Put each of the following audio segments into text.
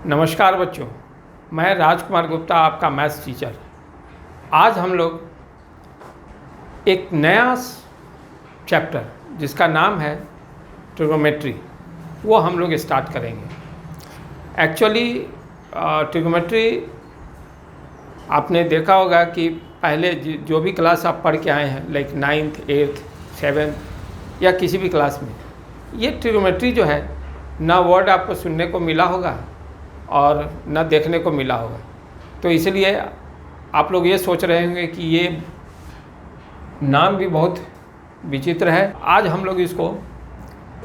नमस्कार बच्चों, मैं राजकुमार गुप्ता आपका मैथ्स टीचर। आज हम लोग एक नया चैप्टर जिसका नाम है ट्रिग्नोमेट्री वो हम लोग स्टार्ट करेंगे। एक्चुअली ट्रिग्नोमेट्री आपने देखा होगा कि पहले जो भी क्लास आप पढ़ के आए हैं लाइक 9th 8th 7th या किसी भी क्लास में, ये ट्रिग्नोमेट्री जो है ना वर्ड आपको सुनने को मिला होगा और न देखने को मिला होगा। तो इसलिए आप लोग ये सोच रहे होंगे कि ये नाम भी बहुत विचित्र है। आज हम लोग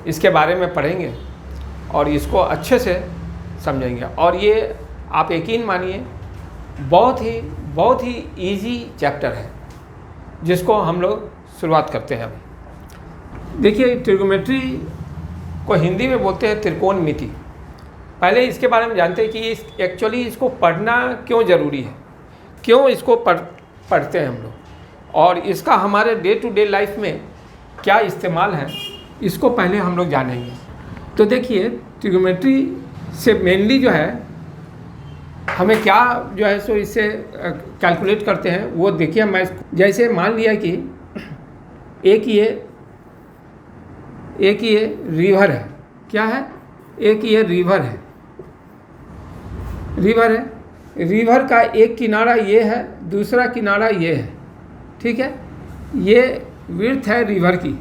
इसके बारे में पढ़ेंगे और इसको अच्छे से समझेंगे। और ये आप यकीन मानिए बहुत ही इजी चैप्टर है जिसको हम लोग शुरुआत करते हैं। अभी देखिए, ट्रिग्नोमेट्री को हिंदी में बोलते हैं त्रिकोणमिति। पहले इसके बारे में जानते हैं कि एक्चुअली इसको पढ़ना क्यों ज़रूरी है, क्यों इसको पढ़ते हैं हम लोग, और इसका हमारे डे टू डे लाइफ में क्या इस्तेमाल है, इसको पहले हम लोग जानेंगे। तो देखिए, ट्रिग्नोमेट्री से मेनली जो है हमें क्या जो है सो इससे कैलकुलेट करते हैं वो देखिए। मैं जैसे मान लिया कि एक ये रिवर है। क्या है? एक ये रिवर है। रिवर का एक किनारा ये है, दूसरा किनारा ये है। ठीक है, ये विड्थ है रिवर की।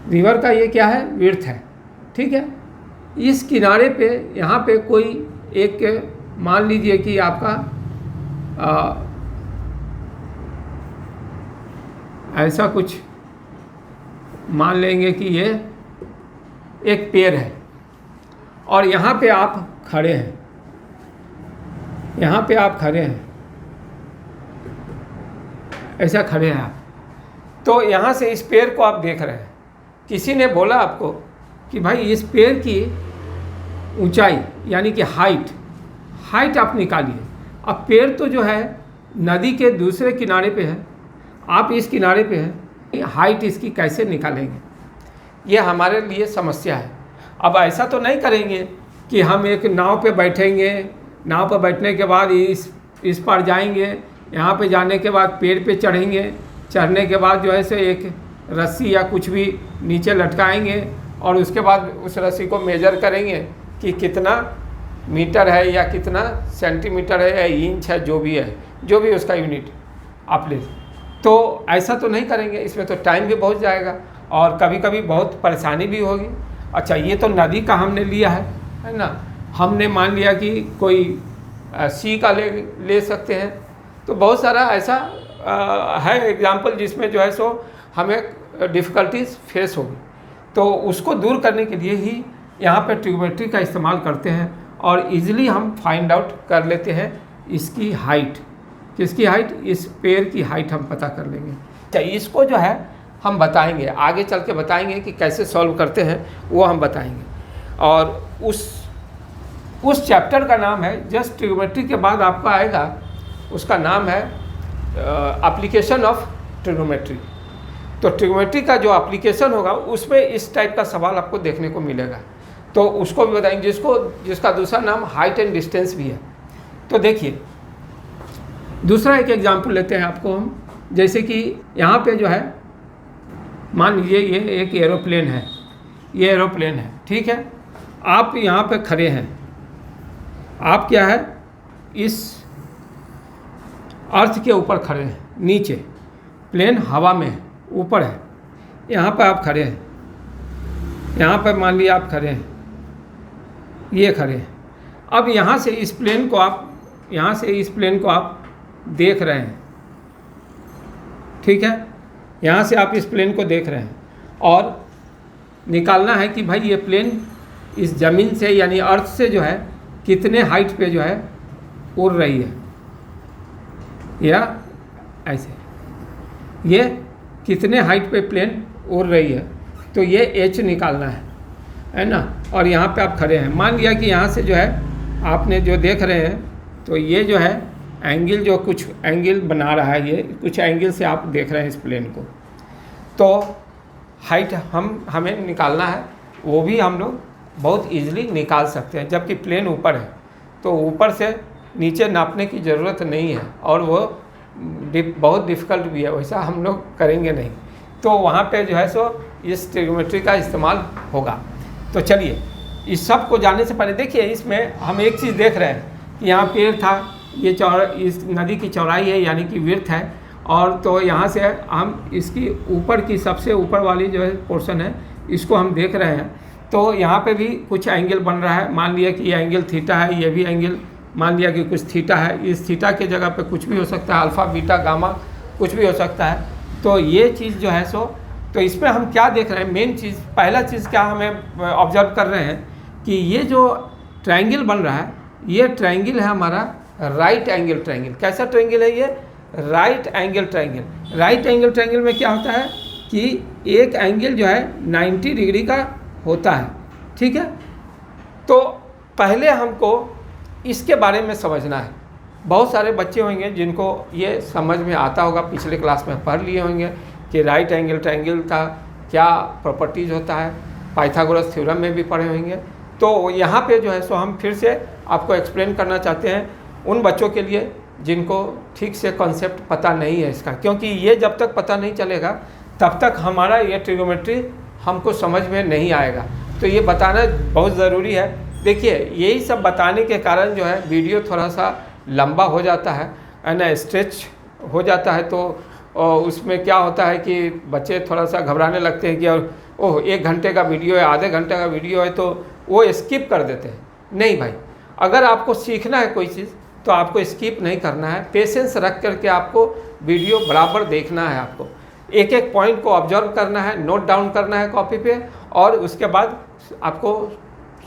रिवर का ये क्या है? विड्थ है। ठीक है, इस किनारे पे यहाँ पे कोई एक मान लीजिए कि आपका ऐसा कुछ मान लेंगे कि ये एक पेड़ है और यहाँ पे आप खड़े हैं। यहाँ पे आप खड़े हैं, ऐसा खड़े हैं आप। तो यहाँ से इस पेड़ को आप देख रहे हैं। किसी ने बोला आपको कि भाई इस पेड़ की ऊंचाई यानी कि हाइट आप निकालिए। अब पेड़ तो जो है नदी के दूसरे किनारे पे है, आप इस किनारे पे हैं, हाइट इसकी कैसे निकालेंगे? ये हमारे लिए समस्या है। अब ऐसा तो नहीं करेंगे कि हम एक नाव पे बैठेंगे, नाव पर बैठने के बाद इस पार जाएंगे, यहाँ पे जाने के बाद पेड़ पे चढ़ेंगे, चढ़ने के बाद जो है से एक रस्सी या कुछ भी नीचे लटकाएंगे और उसके बाद उस रस्सी को मेजर करेंगे कि कितना मीटर है या कितना सेंटीमीटर है या इंच है, जो भी उसका यूनिट आप ले। तो ऐसा तो नहीं करेंगे, इसमें तो टाइम भी बहुत जाएगा और कभी कभी बहुत परेशानी भी होगी। अच्छा, ये तो नदी का हमने लिया है ना। हमने मान लिया कि कोई सी का ले सकते हैं। तो बहुत सारा ऐसा है एग्जाम्पल जिसमें जो है सो हमें डिफ़िकल्टीज फेस होगी। तो उसको दूर करने के लिए ही यहाँ पे ट्रिग्नोमेट्री का इस्तेमाल करते हैं और इजीली हम फाइंड आउट कर लेते हैं इसकी हाइट। किसकी हाइट? इस पेड़ की हाइट हम पता कर लेंगे। अच्छा, इसको जो है हम बताएंगे, आगे चल के बताएंगे कि कैसे सॉल्व करते हैं, वो हम बताएंगे। और उस चैप्टर का नाम है, जस्ट ट्रिग्नोमेट्री के बाद आपका आएगा, उसका नाम है एप्लीकेशन ऑफ ट्रिग्नोमेट्री। तो ट्रिग्नोमेट्री का जो एप्लीकेशन होगा उसमें इस टाइप का सवाल आपको देखने को मिलेगा। तो उसको भी बताएंगे, जिसका दूसरा नाम हाइट एंड डिस्टेंस भी है। तो देखिए, दूसरा एक एग्जाम्पल लेते हैं आपको हम। जैसे कि यहाँ पे जो है मान लीजिए ये एक एरोप्लेन है, ये एरोप्लेन है। ठीक है, आप यहाँ पे खड़े हैं। आप क्या है? इस अर्थ के ऊपर खड़े हैं, नीचे प्लेन हवा में है, ऊपर है। यहाँ पर आप खड़े हैं, यहाँ पर मान लिया आप खड़े हैं, ये खड़े हैं। अब यहाँ से इस प्लेन को आप देख रहे हैं। ठीक है, यहाँ से आप इस प्लेन को देख रहे हैं और निकालना है कि भाई ये प्लेन इस ज़मीन से यानी अर्थ से जो है कितने हाइट पे जो है उड़ रही है, या ऐसे ये कितने हाइट पे प्लेन उड़ रही है। तो ये एच निकालना है ना। और यहाँ पे आप खड़े हैं। मान लिया कि यहाँ से जो है आपने जो देख रहे हैं, तो ये जो है एंगल, जो कुछ एंगल बना रहा है, ये कुछ एंगल से आप देख रहे हैं इस प्लेन को। तो हाइट हमें निकालना है, वो भी हम लोग बहुत इजीली निकाल सकते हैं, जबकि प्लेन ऊपर है। तो ऊपर से नीचे नापने की ज़रूरत नहीं है, और वो बहुत डिफ़िकल्ट भी है, वैसा हम लोग करेंगे नहीं। तो वहाँ पे जो है सो इस ट्रिग्नोमेट्री का इस्तेमाल होगा। तो चलिए, इस सब को जानने से पहले देखिए, इसमें हम एक चीज़ देख रहे हैं कि यहाँ पेड़ था, ये इस नदी की चौड़ाई है यानी कि विड्थ है, और तो यहाँ से हम इसकी ऊपर की सबसे ऊपर वाली जो है पोर्शन है इसको हम देख रहे हैं। तो यहाँ पे भी कुछ एंगल बन रहा है, मान लिया कि ये एंगल थीटा है, ये भी एंगल मान लिया कि कुछ थीटा है, इस थीटा के जगह पे कुछ भी हो सकता है, अल्फ़ा बीटा गामा कुछ भी हो सकता है। तो ये चीज़ जो है सो, तो इसमें हम क्या देख रहे हैं, मेन चीज़, पहला चीज़ क्या हमें ऑब्जर्व कर रहे हैं कि ये जो ट्रायंगल बन रहा है, ये ट्रायंगल है हमारा राइट एंगल ट्रायंगल। कैसा ट्रायंगल है ये? Right angle triangle. Right angle triangle में क्या होता है कि एक एंगल जो है 90 डिग्री का होता है, ठीक है। तो पहले हमको इसके बारे में समझना है। बहुत सारे बच्चे होंगे जिनको ये समझ में आता होगा, पिछले क्लास में पढ़ लिए होंगे कि राइट एंगल ट्रायंगल का क्या प्रॉपर्टीज़ होता है, पाइथागोरस थ्योरम में भी पढ़े होंगे। तो यहाँ पे जो है सो हम फिर से आपको एक्सप्लेन करना चाहते हैं उन बच्चों के लिए जिनको ठीक से कॉन्सेप्ट पता नहीं है इसका, क्योंकि ये जब तक पता नहीं चलेगा तब तक हमारा ये ट्रिग्नोमेट्री हमको समझ में नहीं आएगा। तो ये बताना बहुत ज़रूरी है। देखिए, यही सब बताने के कारण जो है वीडियो थोड़ा सा लंबा हो जाता है ना, स्ट्रेच हो जाता है। तो उसमें क्या होता है कि बच्चे थोड़ा सा घबराने लगते हैं कि ओह 1 घंटे का वीडियो है, आधे घंटे का वीडियो है, तो वो स्किप कर देते हैं। नहीं भाई, अगर आपको सीखना है कोई चीज़ तो आपको स्किप नहीं करना है, पेशेंस रख करके आपको वीडियो बराबर देखना है। आपको एक एक पॉइंट को ऑब्जर्व करना है, नोट डाउन करना है कॉपी पे, और उसके बाद आपको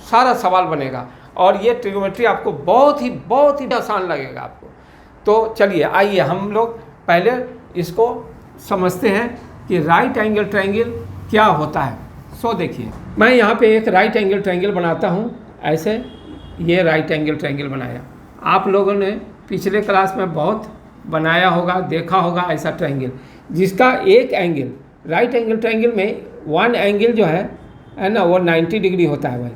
सारा सवाल बनेगा और ये ट्रिग्नोमेट्री आपको बहुत ही आसान लगेगा आपको। तो चलिए आइए हम लोग पहले इसको समझते हैं कि राइट एंगल ट्रायंगल क्या होता है। सो देखिए, मैं यहाँ पे एक राइट एंगल ट्रायंगल बनाता हूँ। ऐसे ये राइट एंगल ट्रायंगल बनाया, आप लोगों ने पिछले क्लास में बहुत बनाया होगा, देखा होगा ऐसा ट्रायंगल, जिसका एक एंगल राइट एंगल ट्रायंगल में वन एंगल जो है ना, वो 90 डिग्री होता है भाई,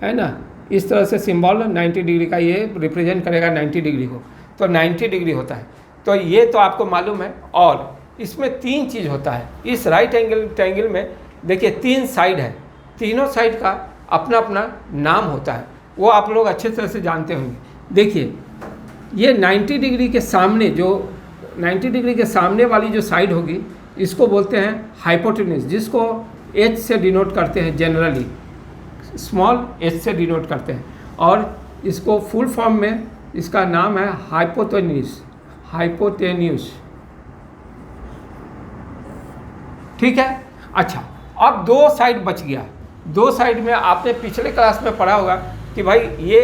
है ना। इस तरह से सिंबल 90 डिग्री का ये रिप्रेजेंट करेगा 90 डिग्री को, तो 90 डिग्री होता है। तो ये तो आपको मालूम है। और इसमें 3 चीज़ होता है इस राइट एंगल ट्रायंगल में। देखिए 3 साइड है, तीनों साइड का अपना अपना नाम होता है, वो आप लोग अच्छे तरह से जानते होंगे। देखिए, ये 90 डिग्री के सामने जो 90 डिग्री के सामने वाली जो साइड होगी इसको बोलते हैं हाइपोटेन्यूज, जिसको H से डिनोट करते हैं, जनरली स्मॉल h से डिनोट करते हैं। और इसको फुल फॉर्म में इसका नाम है हाइपोटेन्यूज, हाइपोटेन्यूज, ठीक है। अच्छा, अब 2 साइड बच गया। 2 साइड में आपने पिछले क्लास में पढ़ा होगा कि भाई ये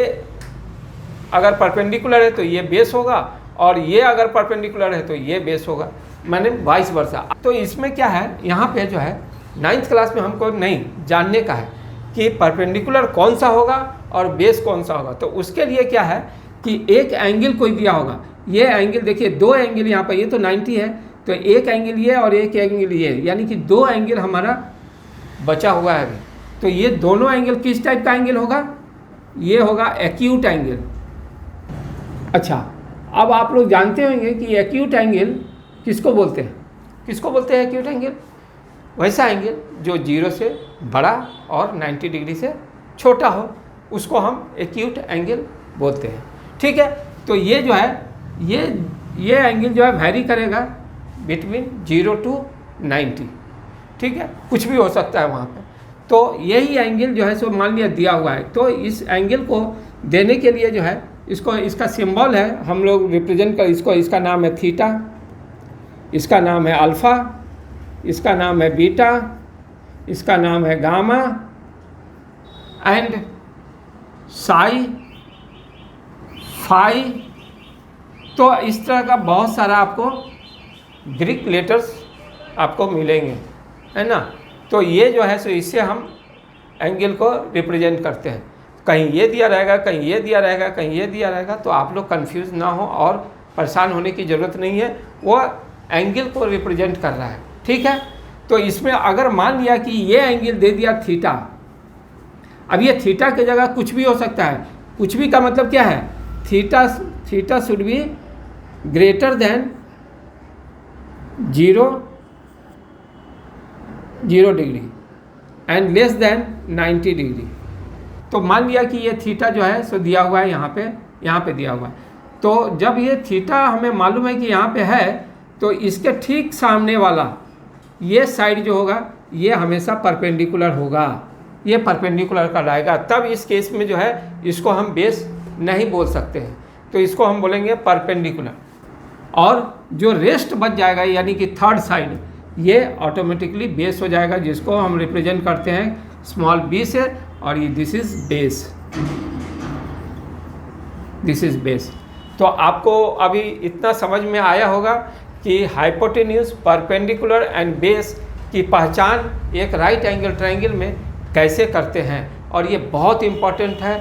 अगर परपेंडिकुलर है तो ये बेस होगा, और ये अगर परपेंडिकुलर है तो ये बेस होगा, मैंने वाइस वर्सा। तो इसमें क्या है, यहाँ पे जो है 9th क्लास में हमको नहीं जानने का है कि परपेंडिकुलर कौन सा होगा और बेस कौन सा होगा। तो उसके लिए क्या है कि एक एंगल कोई दिया होगा, ये एंगल देखिए 2 एंगल यहाँ पर, ये तो 90 है, तो एक एंगल ये और एक एंगल ये, यानी कि 2 एंगल हमारा बचा हुआ है अभी। तो ये दोनों एंगल किस टाइप का एंगल होगा? ये होगा एक्यूट एंगल। अच्छा, अब आप लोग जानते होंगे कि एक्यूट एंगल किसको बोलते हैं? किसको बोलते हैं एक्यूट एंगल? वैसा एंगल जो 0 से बड़ा और 90 डिग्री से छोटा हो, उसको हम एक्यूट एंगल बोलते हैं, ठीक है। तो ये जो है ये एंगल जो है वैरी करेगा बिटवीन 0 to 90, ठीक है, कुछ भी हो सकता है वहाँ पे। तो यही एंगल जो है सो मान लिया दिया हुआ है। तो इस एंगल को देने के लिए जो है इसका सिंबल है, हम लोग रिप्रेजेंट कर इसका नाम है थीटा, इसका नाम है अल्फ़ा, इसका नाम है बीटा, इसका नाम है गामा एंड साई, फाई। तो इस तरह का बहुत सारा आपको ग्रीक लेटर्स आपको मिलेंगे, है ना। तो ये जो है सो इससे हम एंगल को रिप्रेजेंट करते हैं। कहीं ये दिया रहेगा, कहीं ये दिया रहेगा, कहीं ये दिया रहेगा, तो आप लोग कंफ्यूज ना हो और परेशान होने की ज़रूरत नहीं है, वो एंगल को रिप्रेजेंट कर रहा है, ठीक है। तो इसमें अगर मान लिया कि ये एंगल दे दिया थीटा, अब ये थीटा की जगह कुछ भी हो सकता है। कुछ भी का मतलब क्या है theta should be greater than 0 degree and less than 90 degree. तो मान लिया कि ये थीटा जो है सो दिया हुआ है यहाँ पे दिया हुआ है। तो जब ये थीटा हमें मालूम है कि यहाँ पे है, तो इसके ठीक सामने वाला ये साइड जो होगा ये हमेशा परपेंडिकुलर होगा, ये परपेंडिकुलर का रहेगा। तब इस केस में जो है इसको हम बेस नहीं बोल सकते हैं, तो इसको हम बोलेंगे परपेंडिकुलर। और जो रेस्ट बच जाएगा यानी कि थर्ड साइड, ये ऑटोमेटिकली बेस हो जाएगा, जिसको हम रिप्रेजेंट करते हैं स्मॉल b से, और ये दिस इज बेस। तो आपको अभी इतना समझ में आया होगा कि हाइपोटेन्यूज, परपेंडिकुलर एंड बेस की पहचान एक राइट एंगल ट्रायंगल में कैसे करते हैं, और ये बहुत इम्पॉर्टेंट है।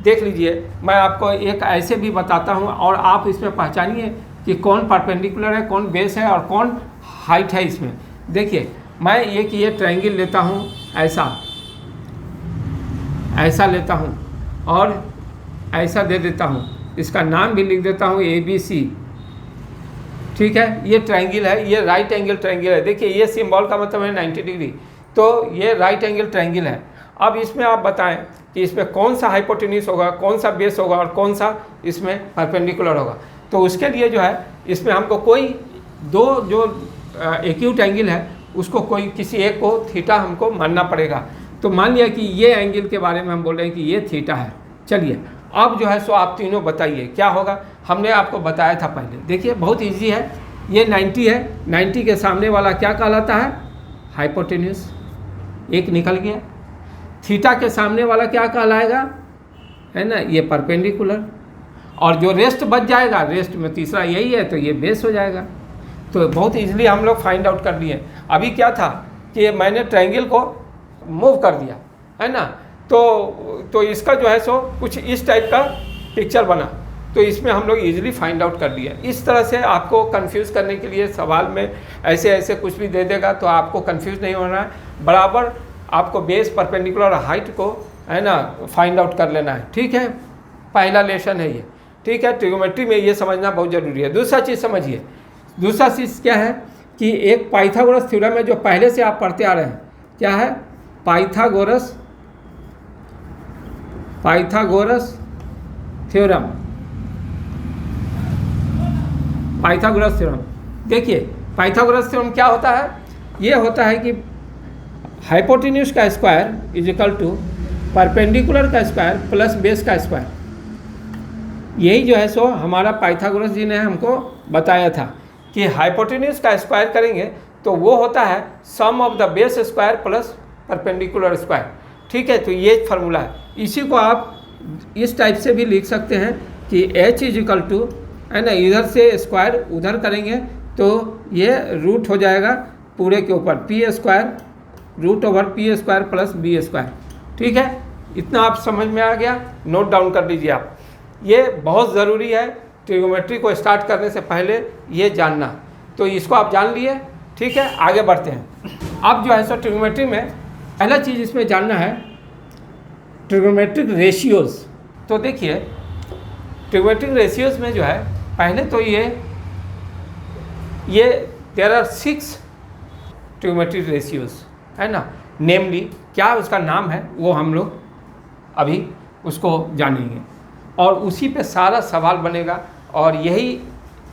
देख लीजिए, मैं आपको एक ऐसे भी बताता हूँ और आप इसमें पहचानिए कि कौन परपेंडिकुलर है, कौन बेस है और कौन हाइट है इसमें। देखिए, मैं एक ये ट्रायंगल लेता हूँ, ऐसा लेता हूँ और ऐसा दे देता हूँ, इसका नाम भी लिख देता हूँ ABC। ठीक है, ये ट्रायंगल है, ये राइट एंगल ट्रायंगल है। देखिए, ये सिंबल का मतलब है 90 डिग्री, तो ये राइट एंगल ट्रायंगल है। अब इसमें आप बताएं कि इसमें कौन सा हाइपोटेन्यूज होगा, कौन सा बेस होगा और कौन सा इसमें परपेंडिकुलर होगा। तो उसके लिए जो है इसमें हमको कोई दो जो एक्यूट एंगल है उसको कोई किसी एक को थीटा हमको मानना पड़ेगा। तो मान लिया कि ये एंगल के बारे में हम बोल रहे हैं कि ये थीटा है। चलिए, अब जो है सो आप तीनों बताइए क्या होगा। हमने आपको बताया था पहले, देखिए बहुत इजी है। ये 90 है, 90 के सामने वाला क्या कहलाता है, हाइपोटेन्यूज, एक निकल गया। थीटा के सामने वाला क्या कहलाएगा, है ना, ये परपेंडिकुलर। और जो रेस्ट बच जाएगा, रेस्ट में तीसरा यही है, तो ये बेस हो जाएगा। तो बहुत इजीली हम लोग फाइंड आउट कर लिए। अभी क्या था कि मैंने ट्रायंगल को मूव कर दिया, है ना, तो इसका जो है सो कुछ इस टाइप का पिक्चर बना, तो इसमें हम लोग इजीली फाइंड आउट कर लिए। इस तरह से आपको कंफ्यूज करने के लिए सवाल में ऐसे कुछ भी दे देगा तो आपको कंफ्यूज नहीं होना है। बराबर आपको बेस, परपेंडिकुलर और हाइट को, है ना, फाइंड आउट कर लेना है। ठीक है, पहला लेसन है ये। ठीक है, ट्रिगोनोमेट्री में ये समझना बहुत ज़रूरी है। दूसरा चीज़ समझिए, दूसरा चीज़ क्या है कि एक पाइथागोरस थ्योरम है जो पहले से आप पढ़ते आ रहे हैं। क्या है, पाइथागोरस थ्योरम। पाइथागोरस थ्योरम, देखिए पाइथागोरस थ्योरम क्या होता है, ये होता है कि हाइपोटेन्यूज का square is equal to perpendicular का स्क्वायर प्लस बेस का स्क्वायर। यही जो है सो हमारा पाइथागोरस जी ने हमको बताया था कि हाइपोटेन्यूज का स्क्वायर करेंगे तो वो होता है sum of the base square plus perpendicular square. ठीक है, तो ये फार्मूला है। इसी को आप इस टाइप से भी लिख सकते हैं कि h इज इक्वल टू, है ना, इधर से स्क्वायर उधर करेंगे तो ये रूट हो जाएगा पूरे के ऊपर p square root over p square plus b square. ठीक है, इतना आप समझ में आ गया, नोट डाउन कर लीजिए आप। ये बहुत ज़रूरी है ट्रिगोनोमेट्री को स्टार्ट करने से पहले ये जानना, तो इसको आप जान लिए। ठीक है, आगे बढ़ते हैं। अब जो है सो ट्रिगोनोमेट्री में पहला चीज़ इसमें जानना है ट्रिगोनोमेट्रिक रेशियोज़। तो देखिए, ट्रिगोनोमेट्रिक रेशियोज़ में जो है पहले तो ये देयर आर 6 ट्रिगोनोमेट्रिक रेशियोज़, है ना। नेमली क्या उसका नाम है वो हम लोग अभी उसको जानेंगे और उसी पे सारा सवाल बनेगा। और यही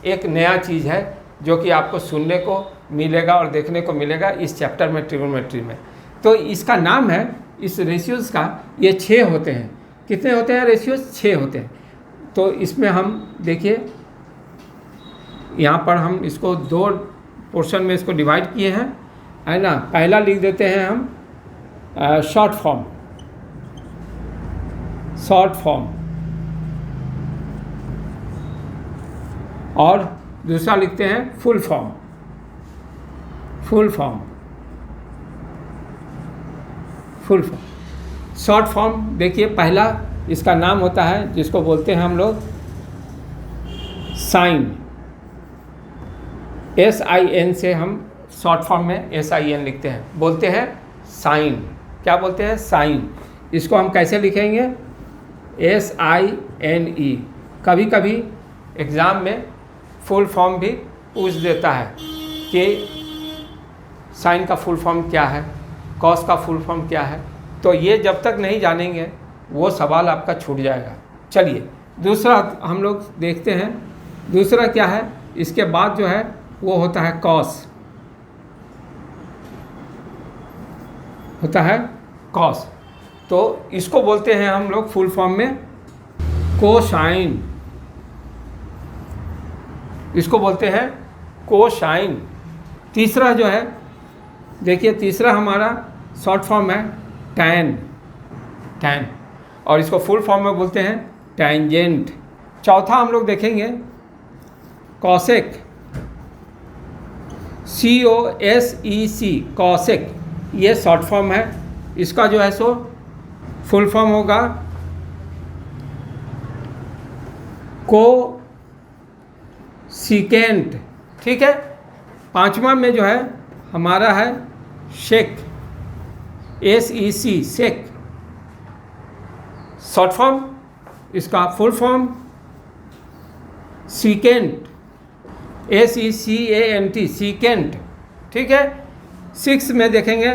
एक नया चीज़ है जो कि आपको सुनने को मिलेगा और देखने को मिलेगा इस चैप्टर में, ट्रिगोनोमेट्री में। तो इसका नाम है, इस रेशियोज़ का, ये 6 होते हैं। कितने होते हैं रेशियोज़? 6 होते हैं। तो इसमें हम देखिए, यहाँ पर हम इसको 2 पोर्शन में इसको डिवाइड किए हैं, है ना। पहला लिख देते हैं हम शॉर्ट फॉर्म और दूसरा लिखते हैं फुल फॉर्म। शॉर्ट फॉर्म देखिए, पहला इसका नाम होता है जिसको बोलते हैं हम लोग साइन, SIN से हम शॉर्ट फॉर्म में SIN लिखते हैं, बोलते हैं साइन। क्या बोलते हैं? साइन। इसको हम कैसे लिखेंगे? SINE। कभी कभी एग्ज़ाम में फुल फॉर्म भी पूछ देता है कि साइन का फुल फॉर्म क्या है, कॉस का फुल फॉर्म क्या है। तो ये जब तक नहीं जानेंगे वो सवाल आपका छूट जाएगा। चलिए दूसरा हम लोग देखते हैं। दूसरा क्या है, इसके बाद जो है वो होता है कॉस, होता है कॉस। तो इसको बोलते हैं हम लोग फुल फॉर्म में कोसाइन, इसको बोलते हैं कोसाइन। तीसरा जो है, देखिए तीसरा हमारा शॉर्ट फॉर्म है टैन, टैन, और इसको फुल फॉर्म में बोलते हैं टैंजेंट। चौथा हम लोग देखेंगे कॉसेक, COSEC, कॉसेक, ये शॉर्ट फॉर्म है। इसका जो है सो फुल फॉर्म होगा को सीकेंट। ठीक है। पांचवा में जो है हमारा है sec, SEC, sec, short form. इसका full form secant, SECANT, secant. ठीक है। 6 में देखेंगे,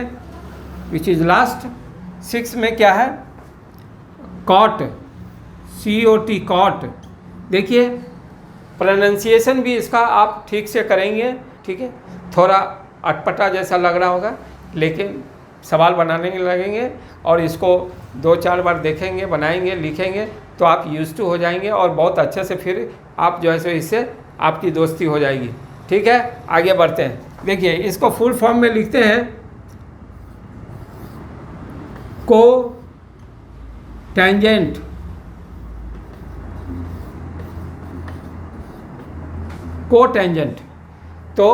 विच इज़ लास्ट। 6 में क्या है, कॉट, COT, कॉट। देखिए प्रोनाउंसिएशन भी इसका आप ठीक से करेंगे। ठीक है। थोड़ा अटपटा जैसा लग रहा होगा, लेकिन सवाल बनाने लगेंगे और इसको 2-4 बार देखेंगे, बनाएंगे, लिखेंगे तो आप यूज्ड टू हो जाएंगे और बहुत अच्छे से फिर आप जो है सो इससे आपकी दोस्ती हो जाएगी। ठीक है। आगे बढ़ते हैं। देखिए इसको फुल फॉर्म में लिखते हैं को टेंजेंट, को टेंजेंट। तो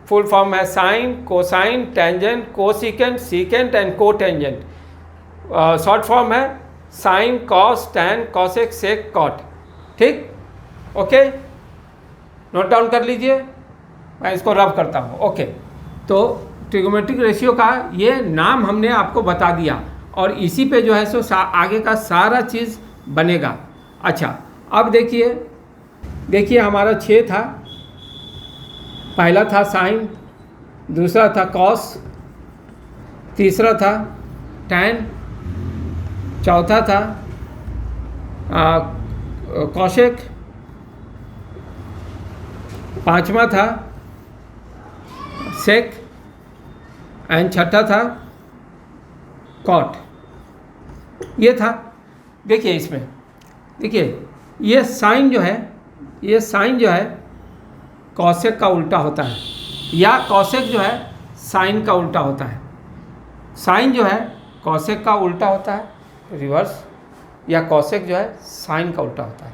फुल फॉर्म है sine, cosine, tangent, cosecant, secant and cotangent. Short form है sine, cos, tan, cosec, sec, cot. ठीक, ओके, नोट डाउन कर लीजिए, मैं इसको रब करता हूँ। ओके, तो ट्रिगोमेट्रिक रेशियो का ये नाम हमने आपको बता दिया और इसी पे जो है सो आगे का सारा चीज़ बनेगा। अच्छा, अब देखिए हमारा 6 था। पहला था साइन, दूसरा था कॉस, तीसरा था टैन, चौथा था कॉसेक, पांचवा था सेक एंड छठा था कॉट। ये था। देखिए इसमें देखिए ये साइन जो है कॉसेक का उल्टा होता है, या कॉसेक जो है साइन का उल्टा होता है। साइन जो है कॉसेक का उल्टा होता है रिवर्स, या कॉसेक जो है साइन का उल्टा होता है।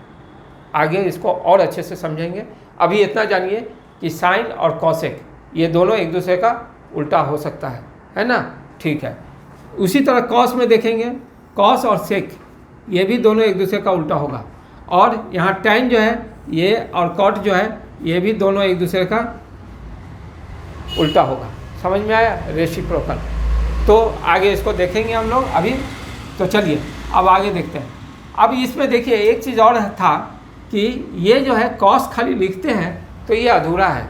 आगे इसको और अच्छे से समझेंगे। अभी इतना जानिए कि साइन और कॉसेक ये दोनों एक दूसरे का उल्टा हो सकता है ना। ठीक है। उसी तरह कॉस में देखेंगे, कॉस और सेक ये भी दोनों एक दूसरे का उल्टा होगा। और यहाँ टैन जो है ये और कॉट जो है ये भी दोनों एक दूसरे का उल्टा होगा। समझ में आया? रेसिप्रोकल। तो आगे इसको देखेंगे हम लोग अभी। तो चलिए अब आगे देखते हैं। अब इसमें देखिए एक चीज़ और था कि ये जो है कॉस खाली लिखते हैं तो ये अधूरा है।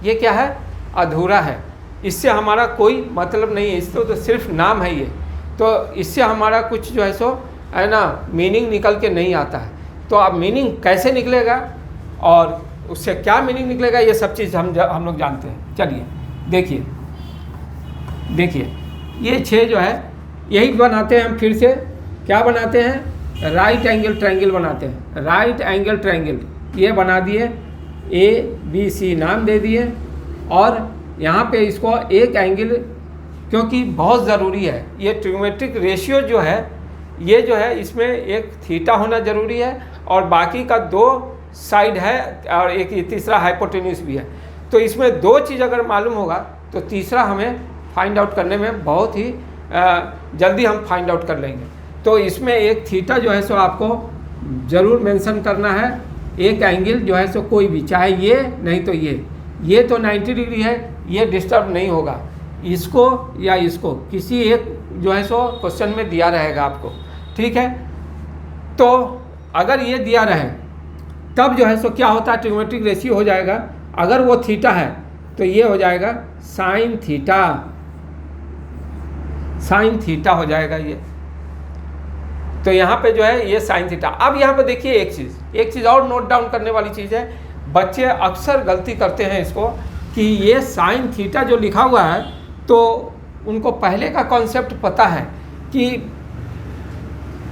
ये क्या है? अधूरा है। इससे हमारा कोई मतलब नहीं है, इसको तो सिर्फ नाम है ये। तो इससे हमारा कुछ जो है सो है ना मीनिंग निकल के नहीं आता है। तो अब मीनिंग कैसे निकलेगा और उससे क्या मीनिंग निकलेगा, ये सब चीज़ हम लोग जानते हैं। चलिए देखिए ये 6 जो है यही बनाते हैं हम। फिर से क्या बनाते हैं? राइट एंगल ट्रायंगल बनाते हैं। राइट एंगल ट्रायंगल ये बना दिए, ABC नाम दे दिए और यहाँ पे इसको एक एंगल, क्योंकि बहुत ज़रूरी है ये ट्रिगोमेट्रिक रेशियो जो है, ये जो है इसमें एक थीटा होना ज़रूरी है और बाकी का 2 साइड है और एक तीसरा हाइपोटेन्यूस भी है। तो इसमें 2 चीज़ अगर मालूम होगा तो तीसरा हमें फाइंड आउट करने में बहुत ही जल्दी हम फाइंड आउट कर लेंगे। तो इसमें एक थीटा जो है सो आपको ज़रूर मेंशन करना है। एक एंगल जो है सो कोई भी, चाहे ये नहीं तो ये तो 90 डिग्री है, ये डिस्टर्ब नहीं होगा। इसको या इसको किसी एक जो है सो क्वेश्चन में दिया रहेगा आपको। ठीक है। तो अगर ये दिया रहे तब जो है सो क्या होता है, ट्रिग्नोमेट्रिक रेशियो हो जाएगा। अगर वो थीटा है तो ये हो जाएगा साइन थीटा, साइन थीटा हो जाएगा ये। तो यहाँ पे जो है ये साइन थीटा। अब यहाँ पे देखिए एक चीज़ और नोट डाउन करने वाली चीज़ है, बच्चे अक्सर गलती करते हैं इसको कि ये साइन थीटा जो लिखा हुआ है तो उनको पहले का कॉन्सेप्ट पता है कि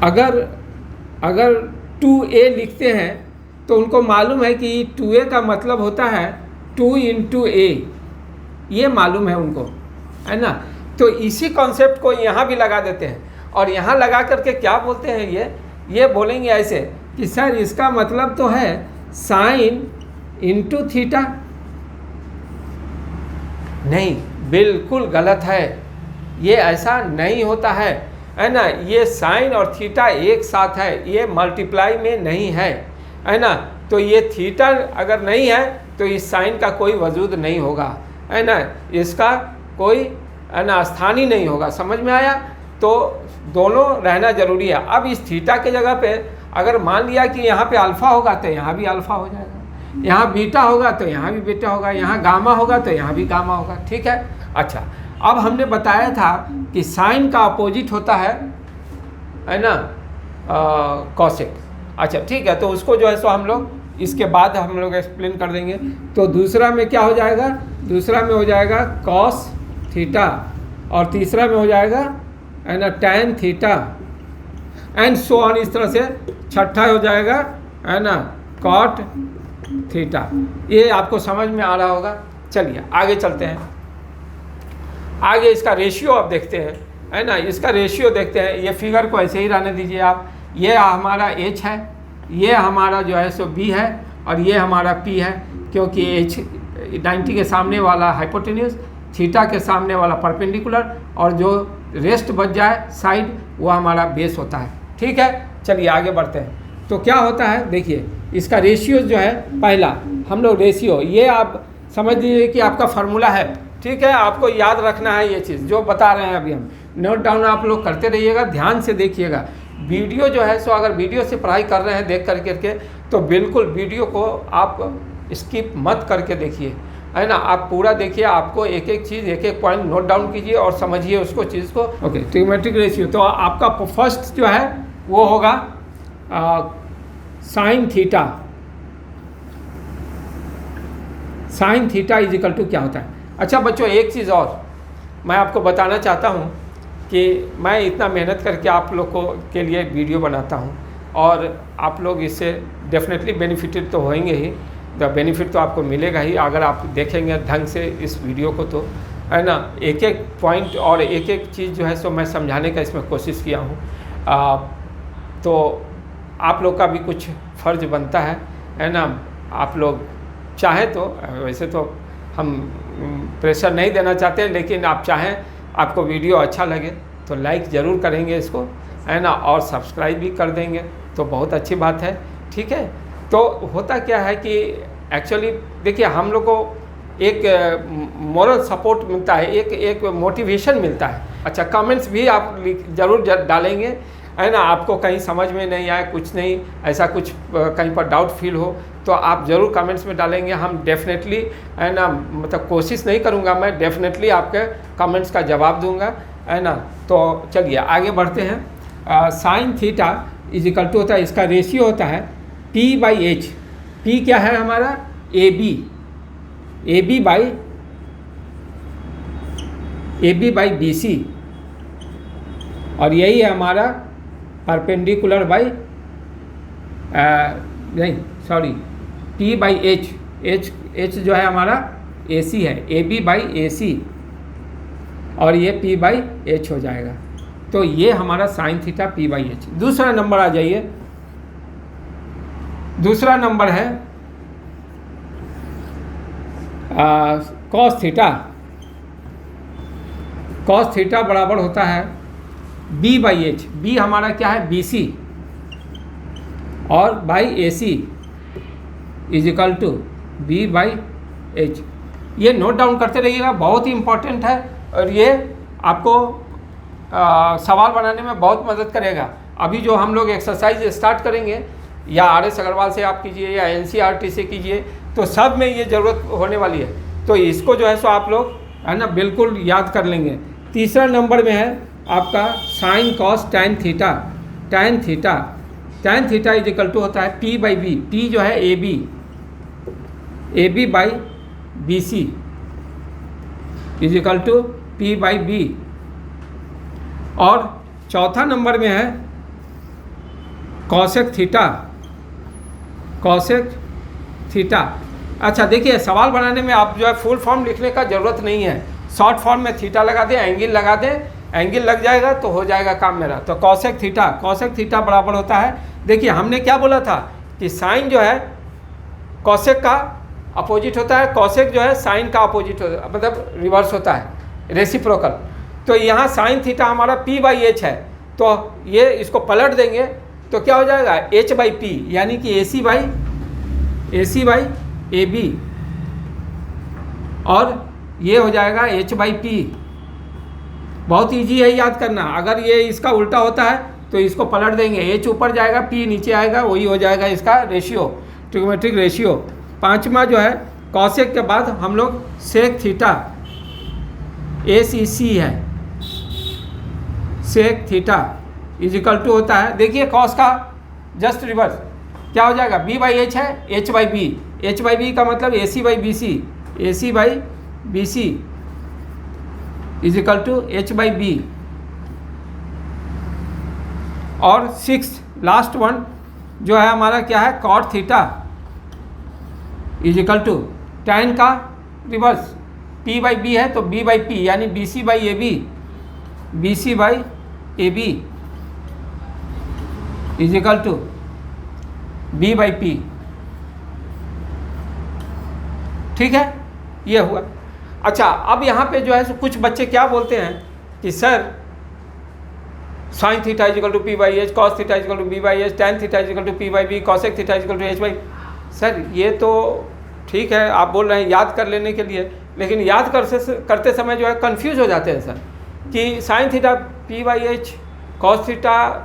अगर 2a लिखते हैं तो उनको मालूम है कि 2a का मतलब होता है 2 × a, ये मालूम है उनको, है ना। तो इसी कॉन्सेप्ट को यहाँ भी लगा देते हैं और यहाँ लगा करके क्या बोलते हैं, ये बोलेंगे ऐसे कि सर इसका मतलब तो है साइन × थीटा। नहीं, बिल्कुल गलत है, ये ऐसा नहीं होता है ना। ये साइन और थीटा एक साथ है, ये मल्टीप्लाई में नहीं है ना। तो ये थीटा अगर नहीं है तो इस साइन का कोई वजूद नहीं होगा, है ना, इसका कोई है ना स्थान ही नहीं होगा। समझ में आया? तो दोनों रहना जरूरी है। अब इस थीटा के जगह पे अगर मान लिया कि यहाँ पे अल्फ़ा होगा तो यहाँ भी अल्फ़ा हो जाएगा, यहाँ बीटा होगा तो यहाँ भी बीटा होगा, यहाँ गामा होगा तो यहाँ भी गामा होगा। ठीक है। अच्छा, अब हमने बताया था कि साइन का अपोजिट होता है ना, कॉसेक। अच्छा ठीक है, तो उसको जो है सो हम लोग इसके बाद हम लोग एक्सप्लेन कर देंगे। तो दूसरा में क्या हो जाएगा, दूसरा में हो जाएगा कॉस थीटा और तीसरा में हो जाएगा है ना tan theta and so on. इस तरह से छठा हो जाएगा है ना कॉट थीटा। ये आपको समझ में आ रहा होगा। चलिए आगे चलते हैं। आगे इसका रेशियो आप देखते हैं, है ना, इसका रेशियो देखते हैं। ये फिगर को ऐसे ही रहने दीजिए आप। ये हमारा h है, ये हमारा जो है सो b है और ये हमारा p है, क्योंकि h 90 के सामने वाला हाइपोटेन्यूज, थीटा के सामने वाला परपेंडिकुलर और जो रेस्ट बच जाए साइड वो हमारा बेस होता है। ठीक है, चलिए आगे बढ़ते हैं। तो क्या होता है देखिए, इसका रेशियो जो है पहला हम लोग रेशियो, ये आप समझ लीजिए कि आपका फार्मूला है। ठीक है, आपको याद रखना है ये चीज़ जो बता रहे हैं अभी हम। नोट डाउन आप लोग करते रहिएगा, ध्यान से देखिएगा। वीडियो जो है सो अगर वीडियो से पढ़ाई कर रहे हैं देख करके तो बिल्कुल वीडियो को आप स्किप मत करके देखिए, है ना। आप पूरा देखिए, आपको एक एक चीज़ एक एक पॉइंट नोट डाउन कीजिए और समझिए उसको चीज़ को। ओके, ट्रिग्नोमेट्रिक रेशियो तो आपका फर्स्ट जो है वो होगा sine theta. Sine theta is equal to क्या होता है। अच्छा बच्चों, एक चीज़ और मैं आपको बताना चाहता हूँ कि मैं इतना मेहनत करके आप लोग को के लिए वीडियो बनाता हूँ और आप लोग इससे डेफिनेटली बेनिफिटेड तो होंगे ही। द बेनिफिट तो आपको मिलेगा ही अगर आप देखेंगे ढंग से इस वीडियो को, तो है ना। एक एक पॉइंट और एक एक चीज़ जो है सो मैं समझाने का इसमें कोशिश किया हूँ। तो आप लोग का भी कुछ फ़र्ज बनता है ना। आप लोग चाहे तो, वैसे तो हम प्रेशर नहीं देना चाहते, लेकिन आप चाहें, आपको वीडियो अच्छा लगे तो लाइक ज़रूर करेंगे इसको, है ना, और सब्सक्राइब भी कर देंगे तो बहुत अच्छी बात है। ठीक है, तो होता क्या है कि एक्चुअली देखिए हम लोग को एक मोरल सपोर्ट मिलता है, एक मोटिवेशन मिलता है। अच्छा, कमेंट्स भी आप ज़रूर डालेंगे, है ना। आपको कहीं समझ में नहीं आए, कुछ नहीं, ऐसा कुछ कहीं पर डाउट फील हो तो आप ज़रूर कमेंट्स में डालेंगे। हम डेफिनेटली, है ना, मतलब कोशिश नहीं करूँगा, मैं डेफिनेटली आपके कमेंट्स का जवाब दूंगा, है ना। तो चलिए आगे बढ़ते हैं। Sine theta is equal to होता है, इसका रेशियो होता है p/h। p क्या है हमारा, AB बाई BC और यही है हमारा परपेंडिकुलर बाई नहीं सॉरी p/h। h जो है हमारा AC है, AB बाई AC और ये p/h हो जाएगा। तो ये हमारा साइन थीटा p/h। दूसरा नंबर आ जाइए। दूसरा नंबर है कॉस थीटा। कॉस थीटा बराबर होता है b/h। b हमारा क्या है, BC और by AC is equal to b/h। ये नोट डाउन करते रहिएगा, बहुत ही इम्पोर्टेंट है और ये आपको सवाल बनाने में बहुत मदद करेगा। अभी जो हम लोग एक्सरसाइज स्टार्ट करेंगे, या RS अग्रवाल से आप कीजिए या NCERT से कीजिए, तो सब में ये ज़रूरत होने वाली है। तो इसको जो है सो आप लोग है ना बिल्कुल याद कर लेंगे। तीसरा नंबर में है आपका sine cos tan theta. Tan theta is equal to होता है P/B। P जो है AB by BC is equal to P/B। और चौथा नंबर में है कॉसेक थीटा। अच्छा देखिए, सवाल बनाने में आप जो है फुल फॉर्म लिखने का ज़रूरत नहीं है, शॉर्ट फॉर्म में थीटा लगा दें, एंगल लगा दें, एंगल लग जाएगा तो हो जाएगा काम मेरा। तो कॉसेक थीटा बराबर होता है, देखिए हमने क्या बोला था कि साइन जो है कॉसेक का अपोजिट होता है, कॉसेक जो है साइन का अपोजिट होता है, मतलब रिवर्स होता है, रेसिप्रोकल। तो यहाँ साइन थीटा हमारा P/H है, तो ये इसको पलट देंगे तो क्या हो जाएगा H/P, यानी कि AC बाई AB, और ये हो जाएगा H/P। बहुत इजी है याद करना। अगर ये इसका उल्टा होता है तो इसको पलट देंगे, H ऊपर जाएगा, P नीचे आएगा, वही हो जाएगा इसका रेशियो, ट्रिग्नोमेट्रिक रेशियो। पांचवा जो है कॉसेक के बाद हम लोग सेक थीटा, SEC है, sec theta is equal to होता है, देखिए कॉस का जस्ट रिवर्स क्या हो जाएगा, B/H है, H/B का मतलब AC by BC is equal to H/B। और सिक्स लास्ट वन जो है हमारा क्या है, cot theta is equal to tan का रिवर्स, P/B है तो B/P, यानी BC by AB is equal to B/P। ठीक है, ये हुआ। अच्छा, अब यहाँ पे जो है कुछ बच्चे क्या बोलते हैं कि sir sine theta is equal to P/H, cos theta is equal to B/H, tan theta is equal to P/B, cosec theta is equal to H/। Sir ये तो ठीक है, आप बोल रहे हैं याद कर लेने के लिए, लेकिन याद करते समय जो है कंफ्यूज हो जाते हैं सर, कि sign theta P/H, cos theta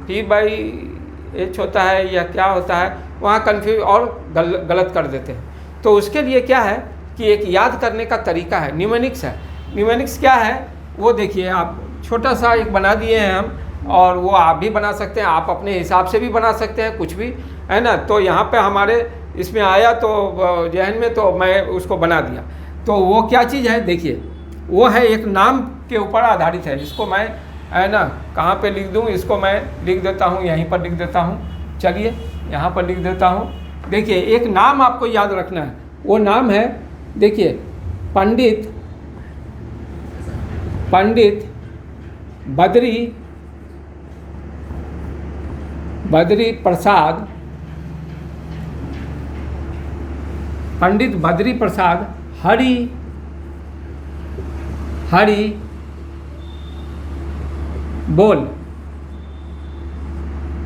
P/H होता है या क्या होता है, वहाँ कंफ्यूज और गलत कर देते हैं। तो उसके लिए क्या है कि एक याद करने का तरीका है, न्यूमेरिक्स है। न्यूमेरिक्स क्या है वो देखिए, आप छोटा सा एक बना दिए हैं हम, और वो आप भी बना सकते हैं, आप अपने हिसाब से भी बना सकते हैं, कुछ भी है ना। तो यहाँ पे हमारे इसमें आया तो जहन में, तो मैं उसको बना दिया। तो वो क्या चीज़ है देखिए, वो है एक नाम के ऊपर आधारित है। इसको मैं है ना कहाँ पे लिख दूँ, इसको मैं लिख देता हूँ, यहीं पर लिख देता हूँ। चलिए यहाँ पर लिख देता हूँ। देखिए एक नाम आपको याद रखना है, वो नाम है देखिए पंडित बद्री प्रसाद, पंडित बद्री प्रसाद हरि बोल,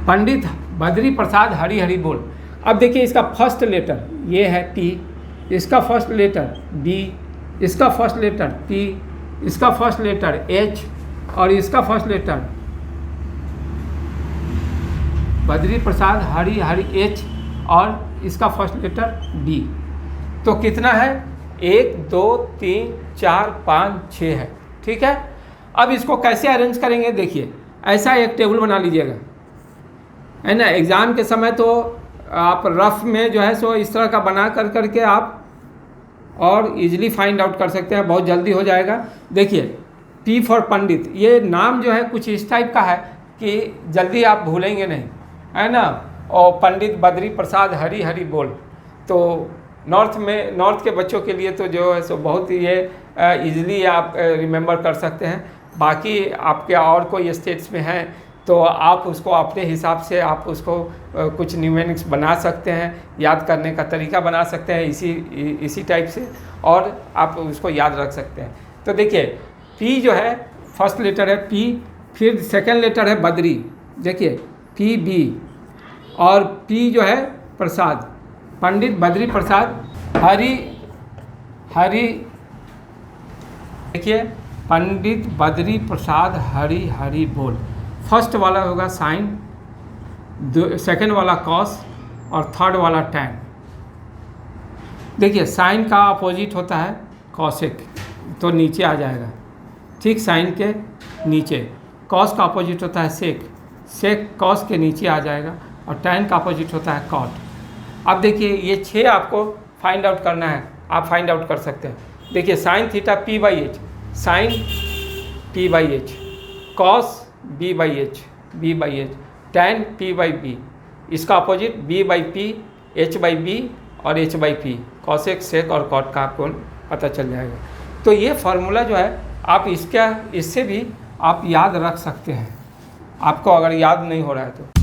पंडित बद्री प्रसाद हरि बोल। अब देखिए इसका फर्स्ट लेटर ये है P, इसका फर्स्ट लेटर B, इसका फर्स्ट लेटर P, इसका फर्स्ट लेटर H, और इसका first letter Badri Prasad Hari H, और इसका फर्स्ट लेटर B। तो कितना है, 1 2 3 4 5 6 है। ठीक है, अब इसको कैसे अरेंज करेंगे, देखिए ऐसा एक टेबल बना लीजिएगा, है ना। एग्ज़ाम के समय तो आप रफ में जो है सो इस तरह का बना करके आप और इजीली फाइंड आउट कर सकते हैं, बहुत जल्दी हो जाएगा। देखिए P फॉर पंडित, ये नाम जो है कुछ इस टाइप का है कि जल्दी आप भूलेंगे नहीं, है ना। और पंडित बद्री प्रसाद हरि बोल, तो नॉर्थ के बच्चों के लिए तो जो है सो बहुत ये इजीली आप रिमेंबर कर सकते हैं। बाकी आपके और कोई स्टेट्स में हैं तो आप उसको अपने हिसाब से आप उसको कुछ न्यूमेरिक्स बना सकते हैं, याद करने का तरीका बना सकते हैं इसी टाइप से, और आप उसको याद रख सकते हैं। तो देखिए P जो है फर्स्ट लेटर है P, फिर सेकंड लेटर है बद्री, देखिए PB, और P जो है प्रसाद, पंडित बद्री प्रसाद हरि देखिए पंडित बद्री प्रसाद हरि बोल। फर्स्ट वाला होगा साइन, सेकंड वाला कॉस और थर्ड वाला टैन। देखिए साइन का अपोजिट होता है कॉसेक, तो नीचे आ जाएगा, ठीक साइन के नीचे। कॉस का अपोजिट होता है सेक, सेक कॉस के नीचे आ जाएगा, और टैन का अपोजिट होता है कॉट। अब देखिए ये 6 आपको फाइंड आउट करना है, आप फाइंड आउट कर सकते हैं। देखिए sine theta p/h, sine p/h, cos b/h, b/h, tan p/b, इसका अपोजिट b/p, h/b और h/p, कॉसेक सेक और कॉट का आपको पता चल जाएगा। तो ये फार्मूला जो है आप इससे भी आप याद रख सकते हैं, आपको अगर याद नहीं हो रहा है तो।